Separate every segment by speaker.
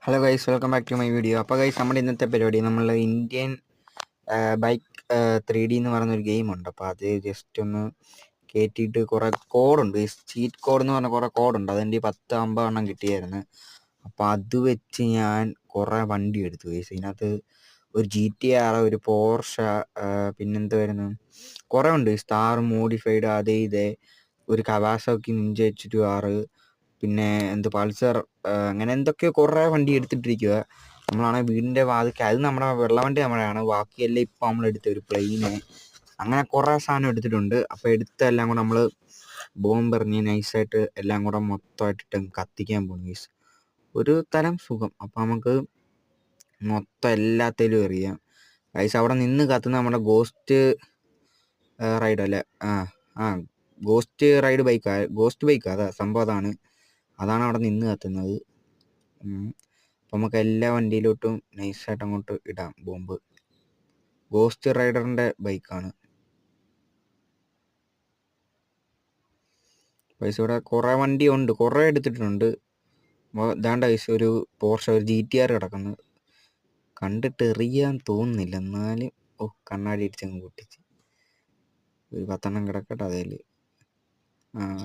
Speaker 1: Hello guys, welcome back to my video. അപ്പോൾ guys, നമ്മുടെ ഇന്നത്തെ പരിപാടി നമ്മൾ ഇന്ത്യൻ ബൈക്ക് 3D എന്ന് പറയുന്നൊരു ഗെയിമുണ്ട്. അപ്പോൾ അത് ജസ്റ്റ് ഒന്ന് കയറ്റിയിട്ട് കുറേ കോഡുണ്ട്, ചീറ്റ് കോഡ് എന്ന് പറഞ്ഞ കുറേ കോഡുണ്ട്. അതെൻ്റെ 10-50 എണ്ണം കിട്ടിയായിരുന്നു. അപ്പോൾ അത് വെച്ച് ഞാൻ കുറേ വണ്ടി എടുത്തു ഗൈസ്. ഇതിനകത്ത് ഒരു GTR, ഒരു പോർഷ, പിന്നെന്തായിരുന്നു, കുറേ ഉണ്ട്. സ്റ്റാർ മോഡിഫൈഡ്, അതേ ഇതേ, ഒരു കവാസാക്കി നിഞ്ച H2R, പിന്നെ പൾസർ, അങ്ങനെ എന്തൊക്കെയോ കുറേ വണ്ടി എടുത്തിട്ടിരിക്കുക. നമ്മളാണെങ്കിൽ വീടിൻ്റെ വാതിൽക്ക്, അത് നമ്മുടെ വെള്ളവണ്ടി നമ്മുടെയാണ്, ബാക്കിയെല്ലാം ഇപ്പം നമ്മളെടുത്ത ഒരു പ്ലെയിന്, അങ്ങനെ കുറേ സാധനം എടുത്തിട്ടുണ്ട്. അപ്പോൾ എടുത്തെല്ലാം കൂടെ നമ്മൾ ബോംബെറിഞ്ഞ് നൈസായിട്ട് എല്ലാം കൂടെ മൊത്തമായിട്ടിട്ട് കത്തിക്കാൻ പോകും ഗൈസ്. ഒരു തരം സുഖം. അപ്പോൾ നമുക്ക് മൊത്തം എല്ലാത്തിലും എറിയാം ഗൈസ്. അവിടെ നിന്ന് കത്തുന്ന നമ്മുടെ ഗോസ്റ്റ് റൈഡ് അല്ലേ, ഗോസ്റ്റ് റൈഡ് ബൈക്കാ, ഗോസ്റ്റ് ബൈക്ക്, അതാ സംഭവം. അതാണ് അവിടെ നിന്ന് കത്തുന്നത്. അപ്പം നമുക്ക് എല്ലാ വണ്ടിയിലോട്ടും നൈസായിട്ട് അങ്ങോട്ട് ഇടാം ബോംബ്. ഗോസ്റ്റ് റൈഡറിൻ്റെ ബൈക്കാണ്. പൈസ ഇവിടെ കുറേ വണ്ടി ഉണ്ട്, കുറേ എടുത്തിട്ടുണ്ട്. ഇതാണ്ട് പൈസ ഒരു പോർഷ, ഒരു GTR കിടക്കുന്നത്. കണ്ടിട്ട് എറിയാൻ തോന്നുന്നില്ല, എന്നാലും കണ്ണാടി ഇടിച്ചങ്ങ് പൊട്ടിച്ച്. ഒരു 10 എണ്ണം കിടക്കട്ടെ അതേല്.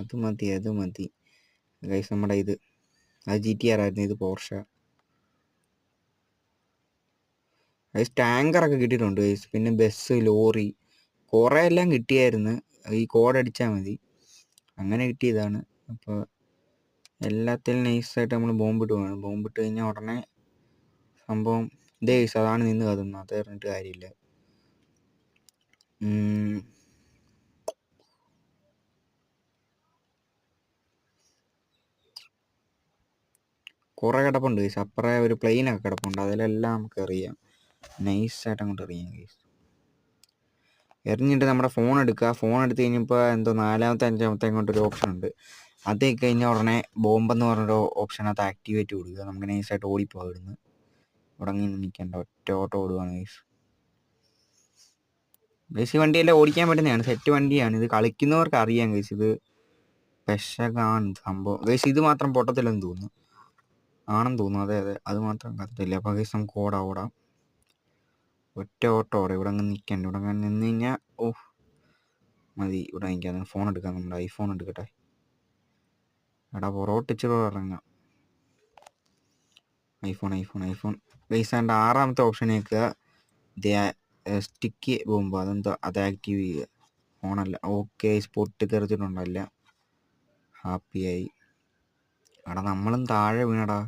Speaker 1: അത് മതി ഗൈസ്. നമ്മുടെ ഇത് GTR ആയിരുന്നു, ഇത് പോർഷ. ഗൈസ് ടാങ്കറൊക്കെ കിട്ടിയിട്ടുണ്ട് ഗൈസ്, പിന്നെ ബസ്, ലോറി, കുറേ എല്ലാം കിട്ടിയായിരുന്നു. ഈ കോഡ് അടിച്ചാൽ മതി, അങ്ങനെ കിട്ടിയതാണ്. അപ്പോൾ എല്ലാത്തിലും നൈസായിട്ട് നമ്മൾ ബോംബിട്ട് വേണം. ബോംബിട്ട് കഴിഞ്ഞാൽ ഉടനെ സംഭവം ഗൈസ് അതാണ് നിന്ന് കത്തുന്നത്, അത് പറഞ്ഞിട്ട് കാര്യമില്ല. കുറേ കിടപ്പുണ്ട് ഗൈസ്. അപ്പുറേ ഒരു പ്ലെയിനൊക്കെ കിടപ്പുണ്ട്, അതിലെല്ലാം നമുക്ക് എറിയാം. നൈസായിട്ട് അങ്ങോട്ട് എറിയാം ഗൈസ്. എറിഞ്ഞിട്ട് നമ്മുടെ ഫോൺ എടുക്കുക. ഫോൺ എടുത്ത് കഴിഞ്ഞപ്പോൾ 4-ാമത്തെ 5-ാമത്തെ അങ്ങോട്ടൊരു ഓപ്ഷൻ ഉണ്ട്. അത് കഴിഞ്ഞാൽ ഉടനെ ബോംബെന്ന് പറഞ്ഞൊരു ഓപ്ഷനകത്ത് ആക്ടിവേറ്റ് കൊടുക്കുക. നമുക്ക് നൈസായിട്ട് ഓടിപ്പോകാം ഇവിടുന്ന്. ഇവിടെ അങ്ങനെ നിൽക്കേണ്ട, ഒറ്റ ഓട്ടം ഓടുകയാണ് ഗൈസ്. ഈ വണ്ടിയെല്ലാം ഓടിക്കാൻ പറ്റുന്നതാണ്, സെറ്റ് വണ്ടിയാണ്. ഇത് കളിക്കുന്നവർക്ക് അറിയാം ഗൈസ്, ഇത് പെശകാണ് സംഭവം ഗൈസ്. ഇത് മാത്രം പൊട്ടത്തില്ലെന്ന് തോന്നുന്നു, ആണെന്ന് തോന്നുന്നു. അതെ, അത് മാത്രം കത്തില്ല. അപ്പോൾ ഗൈസ് നമുക്ക് ഓടാം. ഒറ്റ ഓട്ടം ഇവിടെ അങ്ങ് നിൽക്കണ്ട. ഇവിടെ അങ്ങനെ നിന്ന് കഴിഞ്ഞാൽ മതി. ഇവിടെ നിൽക്കാം. ഫോൺ എടുക്കാം, നമ്മുടെ ഐഫോൺ എടുക്കട്ടെ. എടാ പൊറോട്ടിച്ചിട്ട് ഇറങ്ങാം. IPhone guys. അതിൻ്റെ 6-ാമത്തെ ഓപ്ഷൻ നിൽക്കുക, സ്റ്റിക്ക് ബോംബ്, അത് ആക്റ്റീവ് ചെയ്യുക. ഫോണല്ല. ഓക്കെ, പൊട്ടി തെറിച്ചിട്ടുണ്ടല്ല, ഹാപ്പിയായി. എടാ നമ്മളും താഴെ വീണടാ.